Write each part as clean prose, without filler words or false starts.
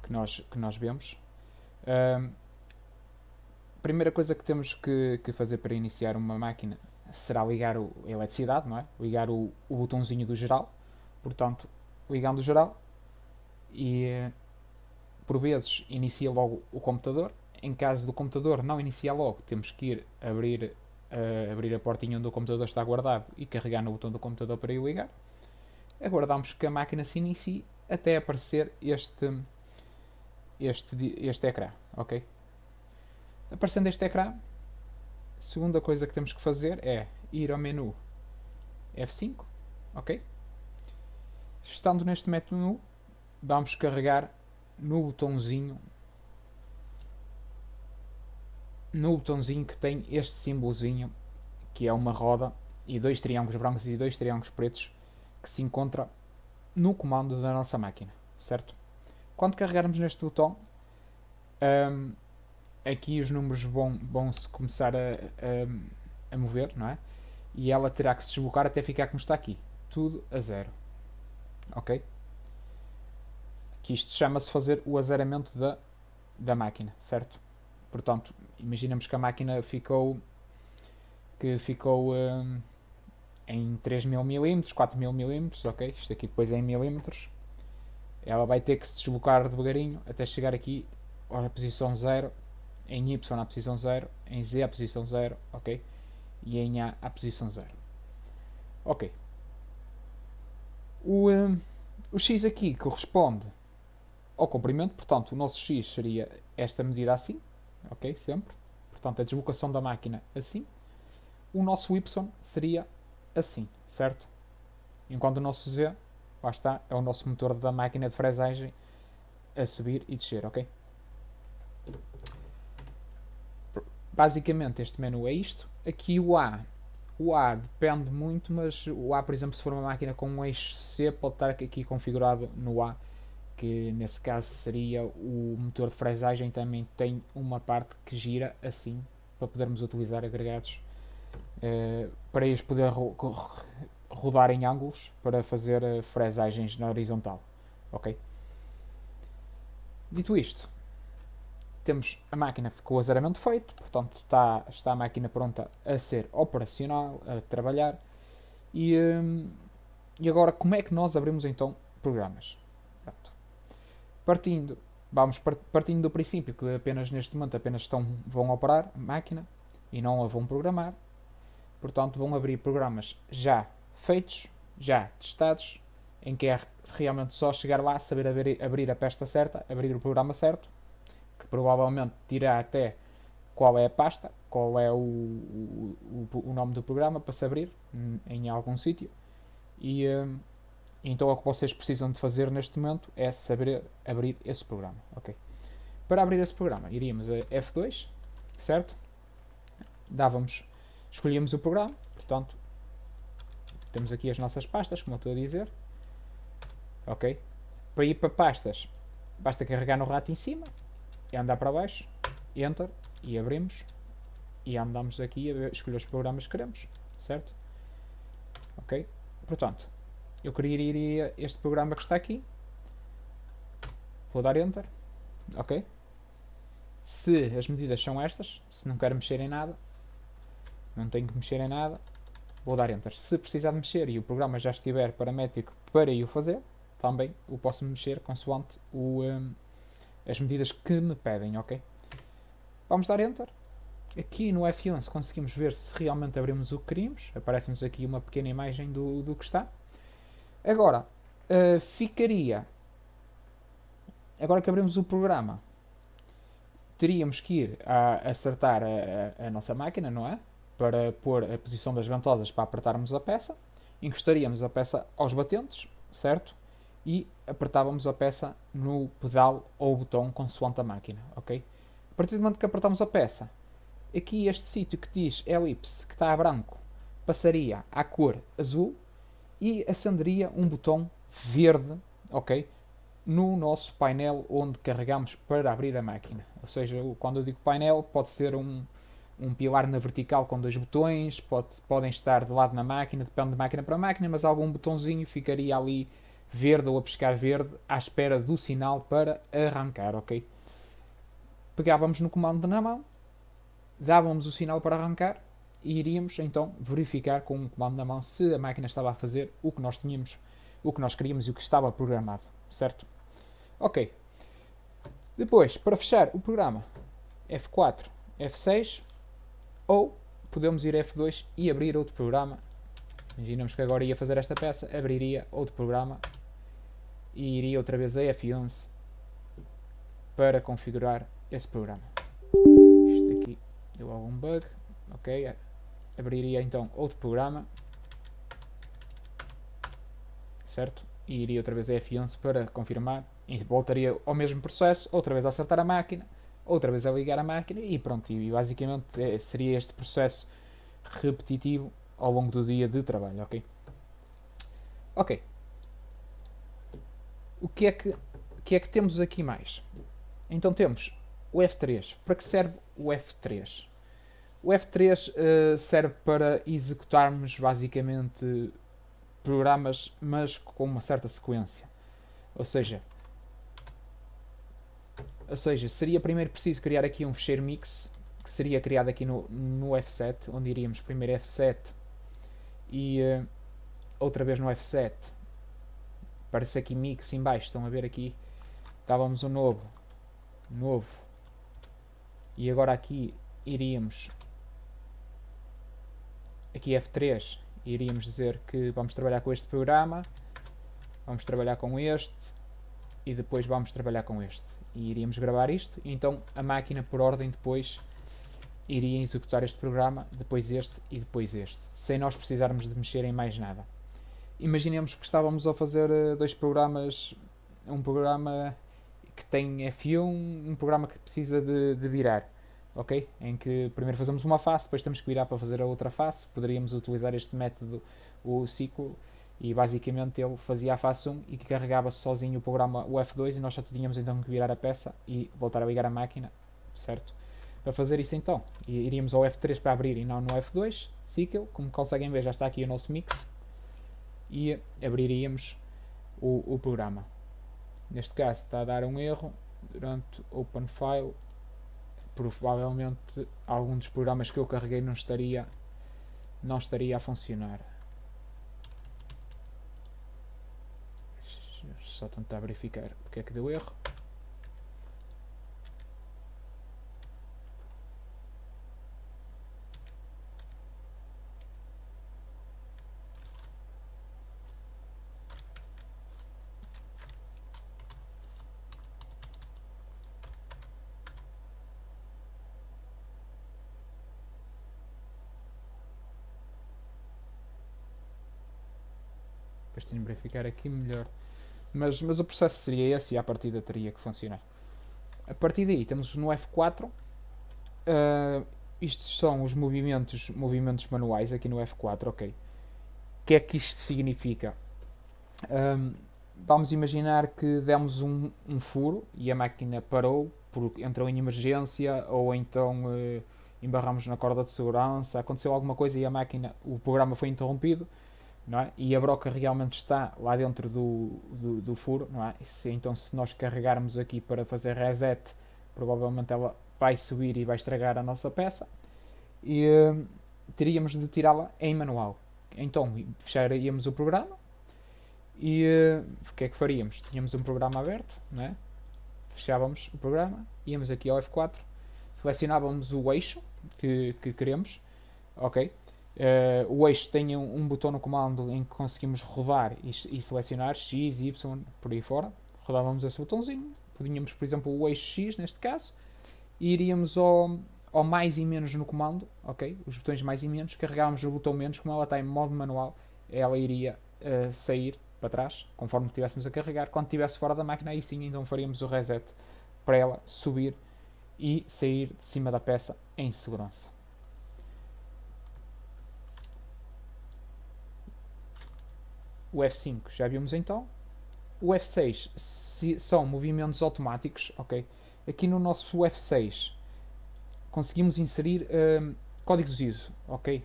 que nós vemos. A primeira coisa que temos que fazer para iniciar uma máquina será ligar a eletricidade, não é? Ligar o botãozinho do geral. Portanto, ligando o geral e por vezes inicia logo o computador. Em caso do computador não iniciar logo, temos que ir abrir a portinha onde o computador está guardado e carregar no botão do computador para ir ligar. Aguardamos que a máquina se inicie até aparecer este ecrã, ok? Aparecendo este ecrã, a segunda coisa que temos que fazer é ir ao menu F5, ok? Estando neste menu, vamos carregar no botãozinho que tem este símbolozinho, que é uma roda e dois triângulos brancos e dois triângulos pretos que se encontra no comando da nossa máquina, certo? Quando carregarmos neste botão, aqui os números vão-se começar a mover, não é? E ela terá que se deslocar até ficar como está aqui, tudo a zero, ok? Que isto chama-se fazer o azeramento da máquina, certo? Portanto, imaginemos que a máquina ficou em 3000 milímetros, 4000 milímetros, ok? Isto aqui depois é em milímetros. Ela vai ter que se deslocar devagarinho até chegar aqui à posição 0, em Y à posição 0, em Z à posição 0, ok? E em A à posição 0. Ok. O X aqui corresponde ao comprimento, portanto o nosso X seria esta medida assim, ok? Sempre. Portanto a deslocação da máquina assim. O nosso Y seria assim, certo? Enquanto o nosso Z, lá está, é o nosso motor da máquina de fresagem a subir e descer, ok? Basicamente este menu é isto. Aqui o A depende muito, mas o A, por exemplo, se for uma máquina com um eixo C, pode estar aqui configurado no A, que nesse caso seria o motor de fresagem. Também tem uma parte que gira assim, para podermos utilizar agregados para eles poder rodar em ângulos para fazer fresagens na horizontal, ok? Dito isto, temos a máquina com o azeramento feito, portanto está a máquina pronta a ser operacional, a trabalhar. E agora como é que nós abrimos então programas? Pronto. Partindo do princípio que apenas neste momento vão operar a máquina e não a vão programar, portanto vão abrir programas já feitos, já testados, em que é realmente só chegar lá, saber abrir a pasta certa, abrir o programa certo, que provavelmente dirá até qual é a pasta, qual é o nome do programa para se abrir em algum sítio. E então o que vocês precisam de fazer neste momento é saber abrir esse programa, ok? Para abrir esse programa iríamos a F2, certo? Escolhíamos o programa, portanto temos aqui as nossas pastas, como eu estou a dizer, ok? Para ir para pastas basta carregar no rato em cima e andar para baixo, Enter, e abrimos e andamos aqui a escolher os programas que queremos, certo? Ok? Portanto, eu queria este programa que está aqui, vou dar Enter, ok? Se as medidas são estas, se não quero mexer em nada, não tenho que mexer em nada, vou dar Enter. Se precisar de mexer e o programa já estiver paramétrico para eu fazer, também o posso mexer consoante as medidas que me pedem, ok? Vamos dar Enter. Aqui no F11 conseguimos ver se realmente abrimos o que queríamos. Aparece-nos aqui uma pequena imagem do que está. Agora, agora que abrimos o programa, teríamos que ir a acertar a nossa máquina, não é? Para pôr a posição das ventosas para apertarmos a peça. Encostaríamos a peça aos batentes, certo? E apertávamos a peça no pedal ou botão consoante a máquina, ok? A partir do momento que apertamos a peça, aqui este sítio que diz elipse, que está a branco, passaria à cor azul e acenderia um botão verde, ok? No nosso painel onde carregamos para abrir a máquina. Ou seja, quando eu digo painel, pode ser um pilar na vertical com dois botões, podem estar de lado na máquina, depende de máquina para máquina, mas algum botãozinho ficaria ali verde ou a piscar verde à espera do sinal para arrancar, ok? Pegávamos no comando na mão, dávamos o sinal para arrancar e iríamos então verificar com o comando na mão se a máquina estava a fazer o que nós tínhamos, o que nós queríamos e o que estava programado, certo? Ok. Depois, para fechar o programa, F4, F6, ou podemos ir F2 e abrir outro programa. Imaginamos que agora ia fazer esta peça, abriria outro programa e iria outra vez a F11 para configurar esse programa. Isto aqui deu algum bug, ok? Abriria então outro programa, certo? E iria outra vez a F11 para confirmar e voltaria ao mesmo processo, outra vez a acertar a máquina, outra vez a ligar a máquina e pronto. E basicamente seria este processo repetitivo ao longo do dia de trabalho, ok? Ok. O que é que temos aqui mais? Então temos o F3. Para que serve o F3? O F3 serve para executarmos basicamente programas, mas com uma certa sequência. Ou seja, seria primeiro preciso criar aqui um fecheiro mix, que seria criado aqui no F7, onde iríamos primeiro F7 e outra vez no F7. Aparece aqui mix em baixo, estão a ver aqui, dávamos um novo, e agora aqui iríamos, aqui F3, iríamos dizer que vamos trabalhar com este programa, vamos trabalhar com este, e depois vamos trabalhar com este. E iríamos gravar isto, e então a máquina por ordem depois iria executar este programa, depois este e depois este, sem nós precisarmos de mexer em mais nada. Imaginemos que estávamos a fazer dois programas, um programa que tem F1, um programa que precisa de virar, ok? Em que primeiro fazemos uma face, depois temos que virar para fazer a outra face. Poderíamos utilizar este método, o ciclo, e basicamente ele fazia a face 1 e que carregava sozinho o programa, o F2, e nós só tínhamos então que virar a peça e voltar a ligar a máquina, certo? Para fazer isso então, iríamos ao F3 para abrir e não no F2, ciclo. Como conseguem ver, já está aqui o nosso mix, e abriríamos o programa. Neste caso está a dar um erro durante Open File. Provavelmente algum dos programas que eu carreguei não estaria a funcionar. Só tentar verificar porque é que deu erro. Depois tenho de verificar aqui melhor. Mas o processo seria esse e à partida teria que funcionar. A partir daí temos no F4. Estes são os movimentos manuais aqui no F4, ok? O que é que isto significa? Vamos imaginar que demos um furo e a máquina parou, porque entrou em emergência, ou então embarramos na corda de segurança, aconteceu alguma coisa e o programa foi interrompido, não é? E a broca realmente está lá dentro do furo, não é? Então se nós carregarmos aqui para fazer reset, provavelmente ela vai subir e vai estragar a nossa peça, e teríamos de tirá-la em manual. Então fecharíamos o programa e o que é que faríamos? Tínhamos um programa aberto, não é? Fechávamos o programa, íamos aqui ao F4, selecionávamos o eixo que queremos, ok? O eixo tem um botão no comando em que conseguimos rodar e selecionar X, Y, por aí fora. Rodávamos esse botãozinho, podíamos, por exemplo, o eixo X neste caso, e iríamos ao mais e menos no comando, ok? Os botões mais e menos, carregávamos o botão menos, como ela está em modo manual, ela iria sair para trás, conforme estivéssemos a carregar. Quando estivesse fora da máquina, aí sim, então faríamos o reset para ela subir e sair de cima da peça em segurança. O F5 já vimos então. O F6 são movimentos automáticos, ok? Aqui no nosso F6 conseguimos inserir códigos ISO, ok?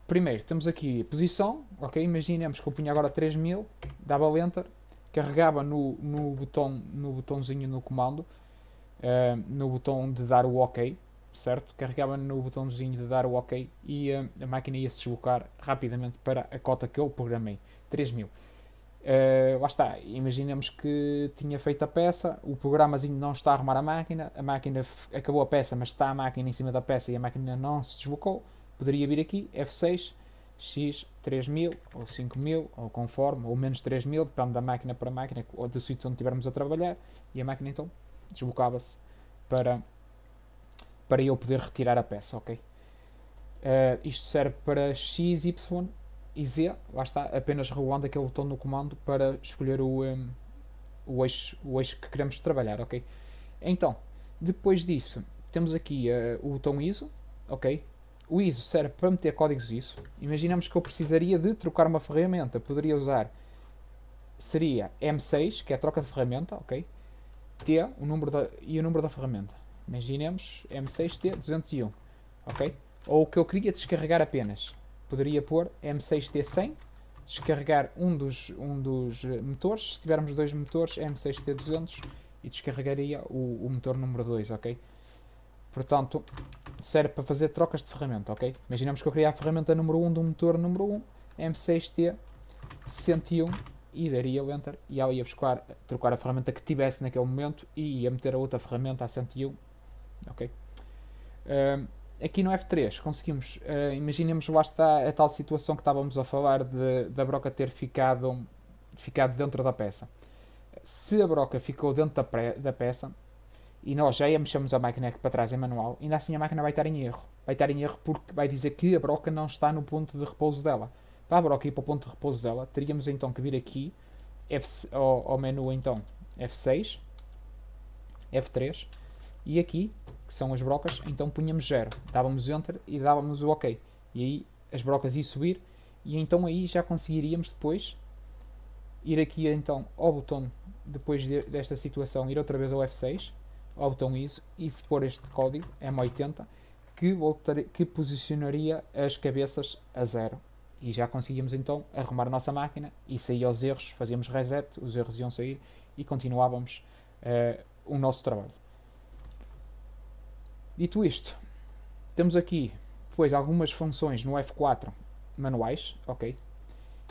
primeiro temos aqui posição, ok? Imaginemos que eu punha agora 3000, dava Enter, carregava no botãozinho no comando, no botão de dar o OK, certo? Carregava no botãozinho de dar o OK e a máquina ia se deslocar rapidamente para a cota que eu programei, 3000. Lá está, imaginemos que tinha feito a peça, o programazinho não está a arrumar a máquina acabou a peça, mas está a máquina em cima da peça e a máquina não se deslocou. Poderia vir aqui, F6, X 3000 ou 5000, ou conforme, ou menos 3000, depende da máquina para máquina, ou do sítio onde estivermos a trabalhar, e a máquina então deslocava-se para eu poder retirar a peça, ok? Isto serve para X, Y e Z, lá está, apenas regulando aquele botão no comando para escolher o eixo que queremos trabalhar, ok? Então, depois disso, temos aqui o botão ISO, ok? O ISO serve para meter códigos ISO. Imaginamos que eu precisaria de trocar uma ferramenta, poderia usar, seria M6, que é a troca de ferramenta, ok? T, o número da ferramenta. Imaginemos M6T201, ok? Ou o que eu queria descarregar apenas. Poderia pôr M6T100, descarregar um dos motores. Se tivermos dois motores, M6T200 e descarregaria o motor número 2, ok? Portanto, serve para fazer trocas de ferramenta, ok? Imaginamos que eu queria a ferramenta número 1 do motor número 1, M6T101, e daria o Enter e ela ia trocar a ferramenta que tivesse naquele momento e ia meter a outra ferramenta a 101, ok? Aqui no F3 conseguimos, imaginemos, lá está a tal situação que estávamos a falar da broca ter ficado dentro da peça. Se a broca ficou dentro da peça e nós já mexemos a máquina aqui para trás em manual, ainda assim a máquina vai estar em erro. Vai estar em erro porque vai dizer que a broca não está no ponto de repouso dela. Para a broca ir para o ponto de repouso dela, teríamos então que vir aqui ao menu então F6, F3 e aqui, que são as brocas, então punhamos 0, dávamos Enter e dávamos o OK. E aí as brocas iam subir e então aí já conseguiríamos depois ir aqui então ao botão, depois desta situação, ir outra vez ao F6, ao botão ISO e pôr este código M80 que posicionaria as cabeças a 0. E já conseguíamos então arrumar a nossa máquina e sair aos erros, fazíamos reset, os erros iam sair e continuávamos o nosso trabalho. Dito isto, temos aqui depois algumas funções no F4 manuais, ok?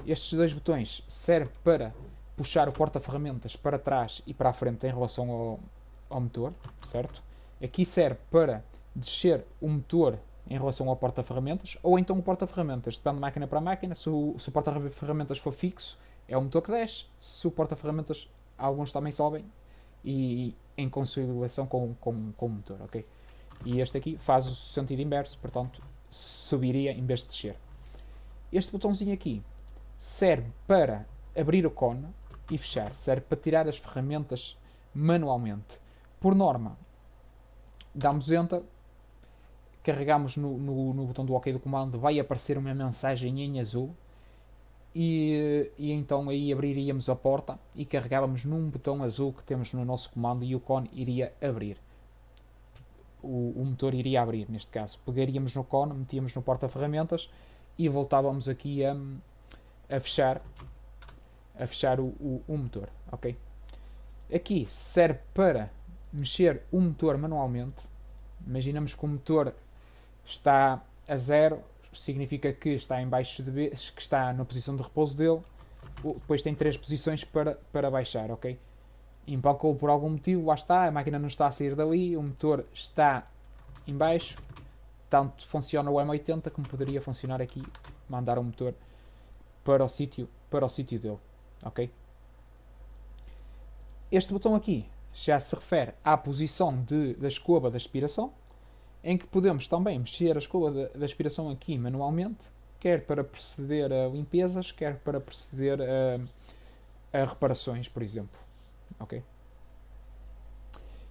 Estes dois botões servem para puxar o porta-ferramentas para trás e para a frente em relação ao motor, certo? Aqui serve para descer o motor em relação ao porta-ferramentas, ou então o porta-ferramentas, depende de máquina para máquina. Se o porta-ferramentas for fixo, é o motor que desce. Se o porta-ferramentas, alguns também sobem e em conciliação com o motor, ok? E este aqui faz o sentido inverso, portanto subiria em vez de descer. Este botãozinho aqui serve para abrir o cone e fechar, serve para tirar as ferramentas manualmente. Por norma, damos Enter, carregamos no botão do OK do comando, vai aparecer uma mensagem em azul e então aí abriríamos a porta e carregávamos num botão azul que temos no nosso comando e o cone iria abrir. O motor iria abrir, neste caso. Pegaríamos no cone, metíamos no porta-ferramentas e voltávamos aqui a fechar o motor, ok? Aqui serve para mexer o motor manualmente. Imaginamos que o motor está a 0, significa que está em baixo que está na posição de repouso dele. Depois tem 3 posições para baixar, ok? Empalcou por algum motivo, lá está, a máquina não está a sair dali, o motor está em baixo, tanto funciona o M80 como poderia funcionar aqui, mandar o motor para o sítio dele, ok? Este botão aqui já se refere à posição da escova da aspiração, em que podemos também mexer a escova da aspiração aqui manualmente, quer para proceder a limpezas, quer para proceder a reparações, por exemplo. Ok?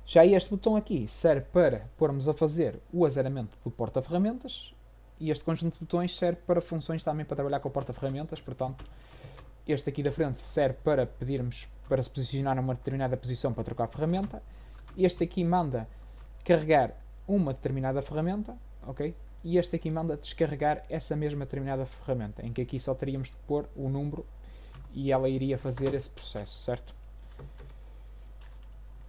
Já este botão aqui serve para pormos a fazer o azeramento do porta-ferramentas e este conjunto de botões serve para funções também para trabalhar com o porta-ferramentas. Portanto, este aqui da frente serve para pedirmos para se posicionar numa determinada posição para trocar a ferramenta. Este aqui manda carregar uma determinada ferramenta, ok? e este aqui manda descarregar essa mesma determinada ferramenta, em que aqui só teríamos de pôr o número e ela iria fazer esse processo, certo?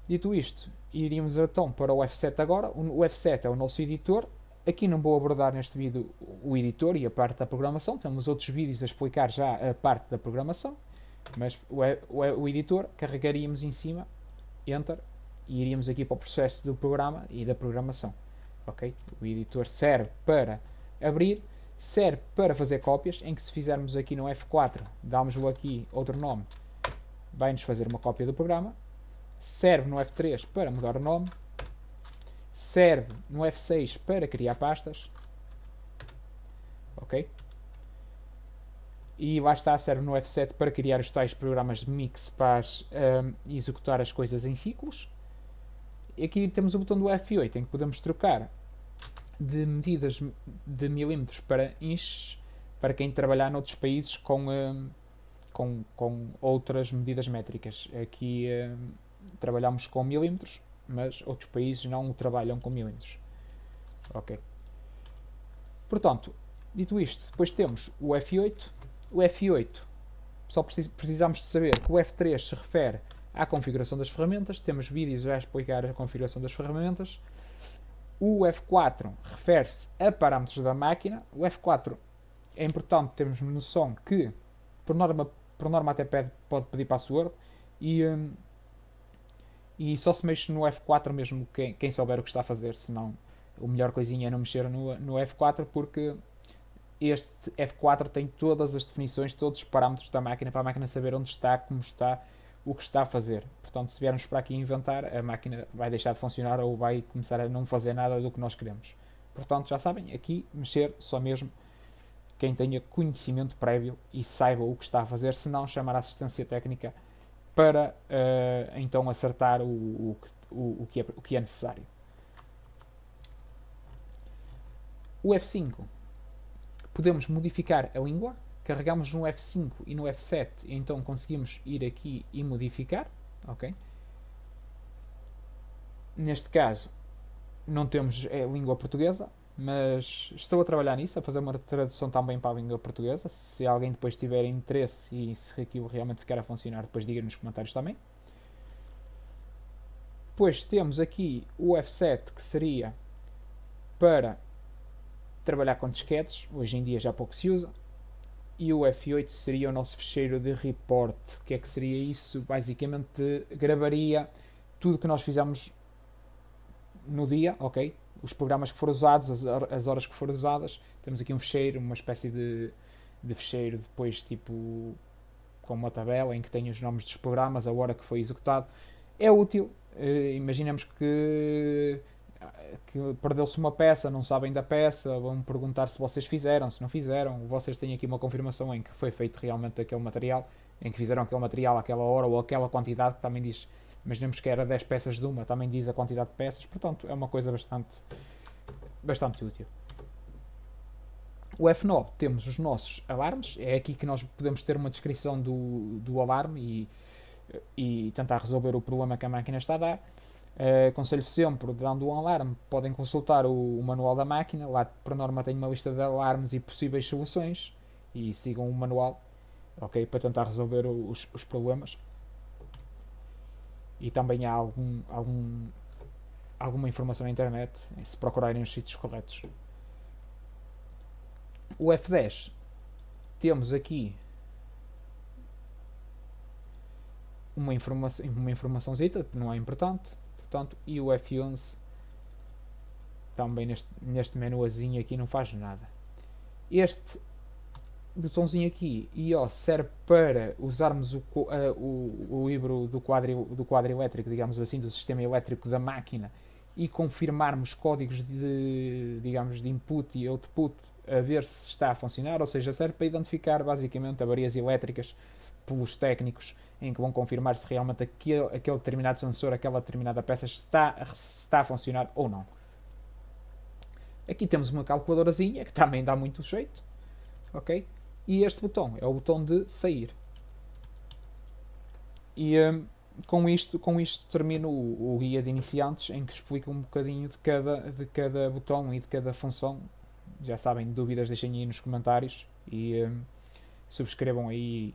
Dito isto, iríamos então para o F7 agora. O F7 é o nosso editor. Aqui não vou abordar neste vídeo o editor e a parte da programação, temos outros vídeos a explicar já a parte da programação, mas o editor carregaríamos em cima, Enter, e iríamos aqui para o processo do programa e da programação. Okay? O editor serve para abrir, serve para fazer cópias, em que se fizermos aqui no F4, damos-lhe aqui outro nome, vai-nos fazer uma cópia do programa. Serve no F3 para mudar o nome, serve no F6 para criar pastas, ok? E lá está, serve no F7 para criar os tais programas de mix para executar as coisas em ciclos. E aqui temos o botão do F8 em que podemos trocar de medidas de milímetros para inches para quem trabalhar noutros países com outras medidas métricas. Aqui trabalhamos com milímetros, mas outros países não o trabalham com milímetros. Ok. Portanto, dito isto, depois temos o F8. O F8, só precisamos de saber que o F3 se refere à configuração das ferramentas. Temos vídeos a explicar a configuração das ferramentas. O F4 refere-se a parâmetros da máquina. O F4 é importante termos noção que, por norma até pode pedir password e só se mexe no F4 mesmo quem souber o que está a fazer, senão a melhor coisinha é não mexer no F4, porque este F4 tem todas as definições, todos os parâmetros da máquina, para a máquina saber onde está, como está, o que está a fazer. Portanto, se viermos para aqui inventar, a máquina vai deixar de funcionar ou vai começar a não fazer nada do que nós queremos. Portanto, já sabem, aqui mexer só mesmo quem tenha conhecimento prévio e saiba o que está a fazer, se não chamar a assistência técnica para então acertar o que é necessário. O F5, podemos modificar a língua, carregamos no F5 e no F7, e então conseguimos ir aqui e modificar, ok? Neste caso, não temos a língua portuguesa, mas estou a trabalhar nisso, a fazer uma tradução também para a língua portuguesa. Se alguém depois tiver interesse e se aquilo realmente ficar a funcionar, depois diga nos comentários também. Depois temos aqui o F7, que seria para trabalhar com disquetes, hoje em dia já pouco se usa. E o F8 seria o nosso fecheiro de report. O que é que seria isso? Basicamente gravaria tudo que nós fizemos no dia, ok? Os programas que foram usados, as horas que foram usadas. Temos aqui um fecheiro, uma espécie de fecheiro depois tipo com uma tabela em que tem os nomes dos programas, a hora que foi executado. É útil. Imaginemos que perdeu-se uma peça, não sabem da peça, vão perguntar se vocês fizeram, se não fizeram. Vocês têm aqui uma confirmação em que foi feito realmente aquele material, em que fizeram aquele material àquela hora ou aquela quantidade, que também diz. Imaginemos que era 10 peças de uma, também diz a quantidade de peças, portanto é uma coisa bastante útil. O F9 temos os nossos alarmes, é aqui que nós podemos ter uma descrição do alarme e tentar resolver o problema que a máquina está a dar. Aconselho sempre, dando um alarme, podem consultar o manual da máquina, lá por norma tem uma lista de alarmes e possíveis soluções e sigam o manual, ok, para tentar resolver os problemas. E também há alguma informação na internet, se procurarem os sítios corretos. O F10, temos aqui uma informaçãozita, não é importante, portanto, e o F11 também neste menuazinho aqui não faz nada. Este botãozinho aqui, IO, serve para usarmos o híbrido do quadro elétrico, digamos assim, do sistema elétrico da máquina e confirmarmos códigos de input e output a ver se está a funcionar, ou seja, serve para identificar basicamente avarias elétricas pelos técnicos, em que vão confirmar se realmente aquele determinado sensor, aquela determinada peça está a funcionar ou não. Aqui temos uma calculadorazinha que também dá muito jeito, ok? E este botão é o botão de sair. E com isto termino o guia de iniciantes, em que explico um bocadinho de cada botão e de cada função Já sabem, dúvidas deixem aí nos comentários e subscrevam aí